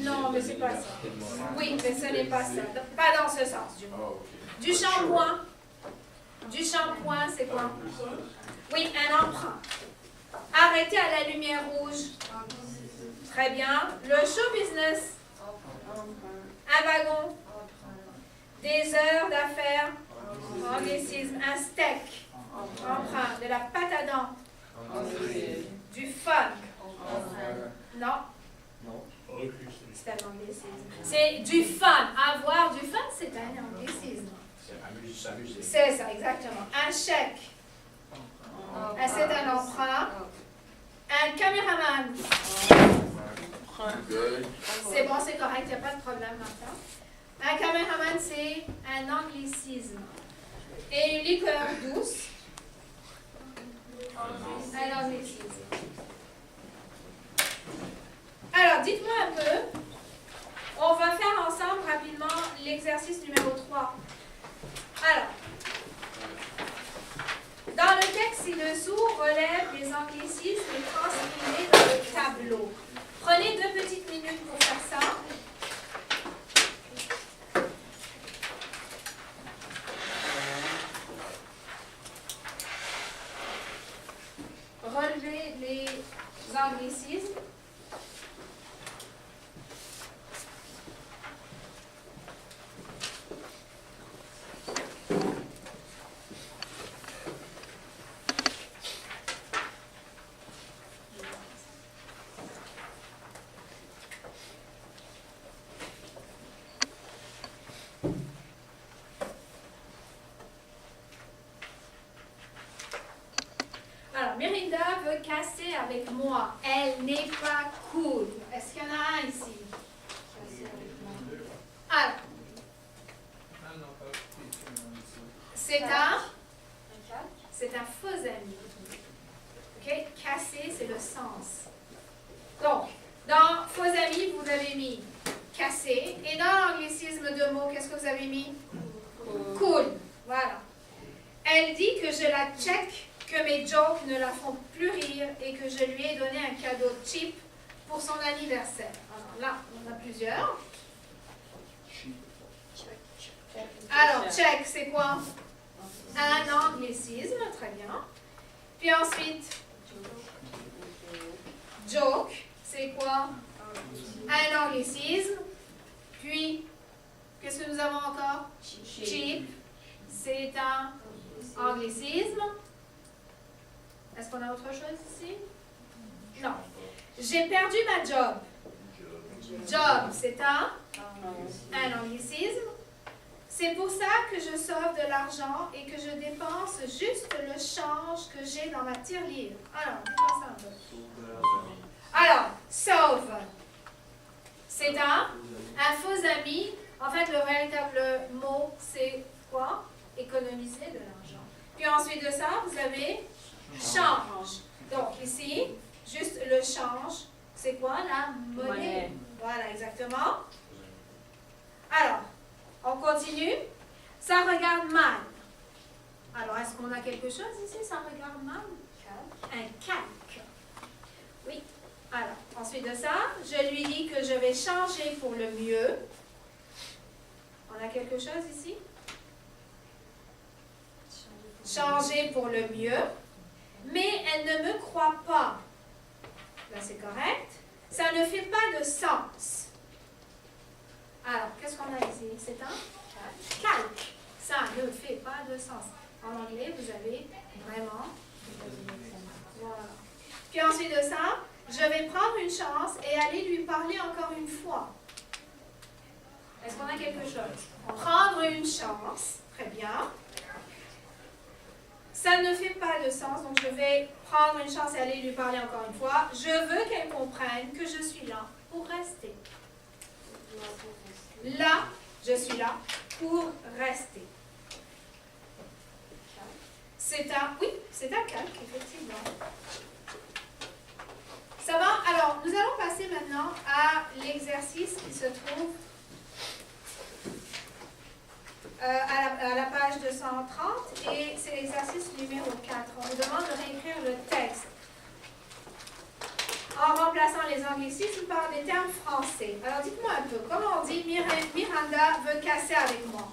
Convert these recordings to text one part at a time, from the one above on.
Non, mais c'est pas ça. Oui, mais ce n'est pas ça. Pas dans ce sens, du moins. Du shampoing. Du shampoing, c'est quoi? Oui, un emprunt. Arrêter à la lumière rouge. Très bien. Le show business. Un wagon. Des heures d'affaires. Anglicisme. Un steak. Emprunt. De la pâte à dents. Du fun. Non. C'est un anglicisme. C'est du fun. Avoir du fun, c'est un anglicisme. C'est ça, exactement. Un chèque. C'est un emprunt. Un caméraman. C'est bon, c'est correct, il n'y a pas de problème maintenant. Un caméraman, c'est un anglicisme. Et une liqueur douce. Un anglicisme. Alors, dites-moi un peu. On va faire ensemble rapidement l'exercice numéro 3. Alors, dans le texte ci-dessous, relève les anglicismes transcrivés dans le tableau. Prenez 2 petites minutes pour faire ça. Relevez les anglicismes. Myrinda veut casser avec moi. Elle n'est pas cool. Est-ce qu'il y en a un ici? Alors. C'est un faux ami. OK? Casser, c'est le sens. Donc, dans faux ami, vous avez mis casser. Et dans l'anglicisme de mots, qu'est-ce que vous avez mis? Cool. Voilà. Elle dit que je la check, que mes jokes ne la font plus rire et que je lui ai donné un cadeau cheap pour son anniversaire. Alors là, on a plusieurs. Alors, check, c'est quoi? Un anglicisme, très bien. Puis ensuite, joke, c'est quoi? Un anglicisme. Puis, qu'est-ce que nous avons encore? Cheap, c'est un anglicisme. Est-ce qu'on a autre chose ici? Non. J'ai perdu ma job. Job, c'est un anglicisme. C'est pour ça que je sauve de l'argent et que je dépense juste le change que j'ai dans ma tirelire. Alors, dites-moi ça un peu. Alors, sauve. C'est un faux ami. En fait, le véritable mot, c'est quoi? Économiser de l'argent. Puis ensuite de ça, vous avez change. Donc ici, juste le change, c'est quoi? La monnaie. Voilà, exactement. Alors, on continue. Ça regarde mal. Alors, est-ce qu'on a quelque chose ici? Ça regarde mal? Un calque. Oui. Alors, ensuite de ça, je lui dis que je vais changer pour le mieux. On a quelque chose ici? Changer pour le mieux. Mais elle ne me croit pas. Là, c'est correct. Ça ne fait pas de sens. Alors, qu'est-ce qu'on a ici? C'est un calque. Ça ne fait pas de sens. En anglais, vous avez vraiment... Voilà. Puis ensuite de ça, je vais prendre une chance et aller lui parler encore une fois. Est-ce qu'on a quelque chose? Prendre une chance. Très bien. Ça ne fait pas de sens, donc je vais prendre une chance et aller lui parler encore une fois. Je veux qu'elle comprenne que je suis là pour rester. Là, je suis là pour rester. Oui, c'est un calque, effectivement. Ça va? Alors, nous allons passer maintenant à l'exercice qui se trouve à la page 230 et c'est l'exercice numéro 4. On nous demande de réécrire le texte. en remplaçant les anglicismes par des termes français. Alors dites-moi un peu, comment on dit Miranda veut casser avec moi?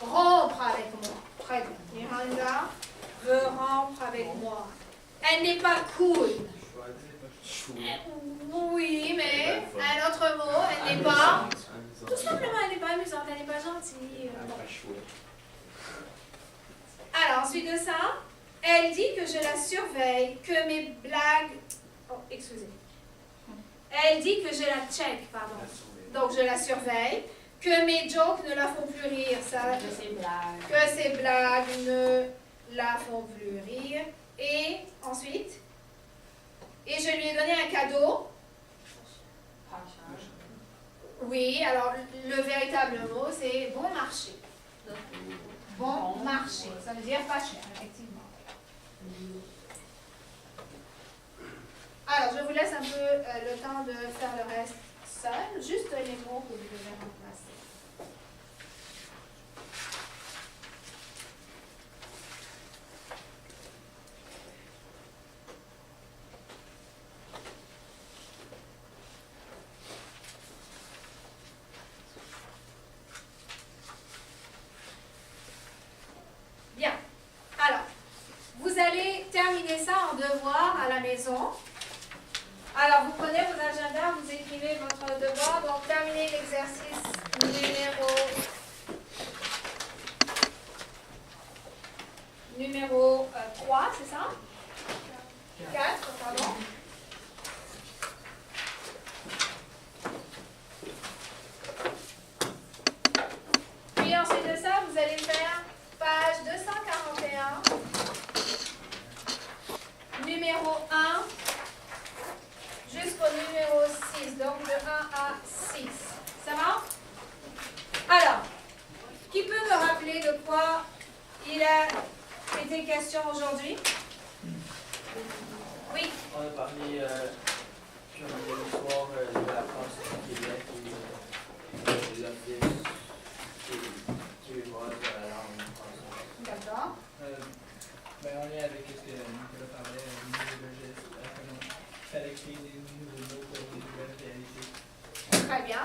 Rompre avec moi. Très bien. Miranda veut rompre avec moi. Elle n'est pas cool. Oui, mais un autre mot, elle n'est pas... Tout simplement, elle n'est pas amusante, elle n'est pas gentille. Alors, ensuite de ça, elle dit que je la surveille, que mes blagues... Oh, excusez. Elle dit que je la check, pardon. Donc, je la surveille. Que mes jokes ne la font plus rire. Ça, que ses blagues ne la font plus rire. Et ensuite, et je lui ai donné un cadeau. Oui, alors le véritable mot, c'est bon marché. Bon marché, ça veut dire pas cher, effectivement. Alors, je vous laisse un peu le temps de faire le reste seul, juste les mots que vous devez remplacer. Bien. Alors, vous allez terminer ça en devoir à la maison. Alors, vous prenez vos agendas, vous écrivez votre devoir. Donc, terminez l'exercice numéro 3, c'est ça? 4, pardon. Puis ensuite de ça, vous allez faire page 241, numéro 1, jusqu'au numéro 6, donc de 1 à 6. Ça va? Alors, qui peut me rappeler de quoi il a été question aujourd'hui? Oui? On a parlé de l'histoire de la France du Québec et de l'Office québécois de la langue française. D'accord. En lien avec ce que Nicolas parlait, nouveaux registres, comment fallait créer des nouveaux mots pour des nouvelles réalités. Très bien.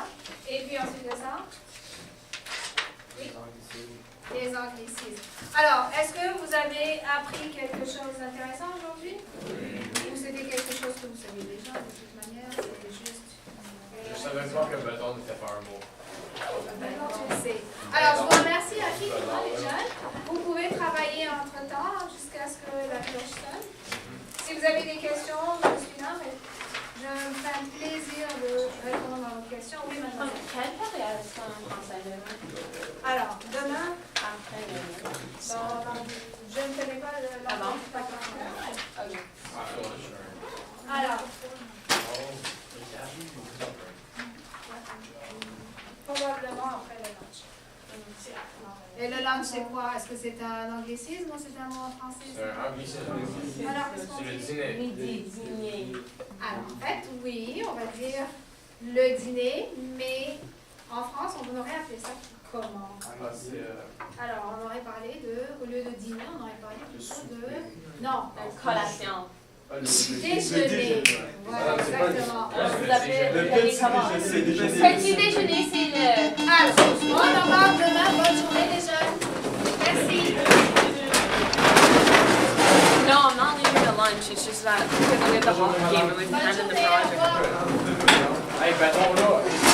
Et puis ensuite de ça? Oui. Les anglicismes. Alors, est-ce que vous avez appris quelque chose d'intéressant aujourd'hui? Ou c'était quelque chose que vous saviez déjà de toute manière? C'était juste... Je savais pas que bâton n'était pas un mot. Maintenant, tu le sais. Alors, je vous remercie infiniment, les jeunes. Vous pouvez travailler entre-temps jusqu'à ce que la cloche sonne. Si vous avez des questions, je suis là, mais je me fais un plaisir de répondre à vos questions. Oui, madame. Quelle période est-ce qu'on français demain? Alors, demain, Après le... je ne connais pas le Ah bon? pas par cœur. Ok. Alors, probablement après le lunch. Et le lunch, c'est quoi? Est-ce que c'est un anglicisme ou c'est un mot en français? C'est un anglicisme. Alors, qu'est-ce qu'on C'est le dit? dîner. Midi, dîner. Alors, en fait, oui, on va dire le dîner, mais en France, on aurait appelé ça comment? Ah, c'est Alors, on aurait parlé de, au lieu de dîner, on aurait parlé plutôt de... Non, Collation. déjeuner. Voilà, exactement. Vous appelez comment? déjeuner. Petit déjeuner, c'est le... Alors, on en parle demain. Bonne journée, les jeunes. Merci. No, I'm not leaving at lunch. It's just that because we have the hockey game and we've Bonne handed the journée, au project. revoir. Hey, bâton là.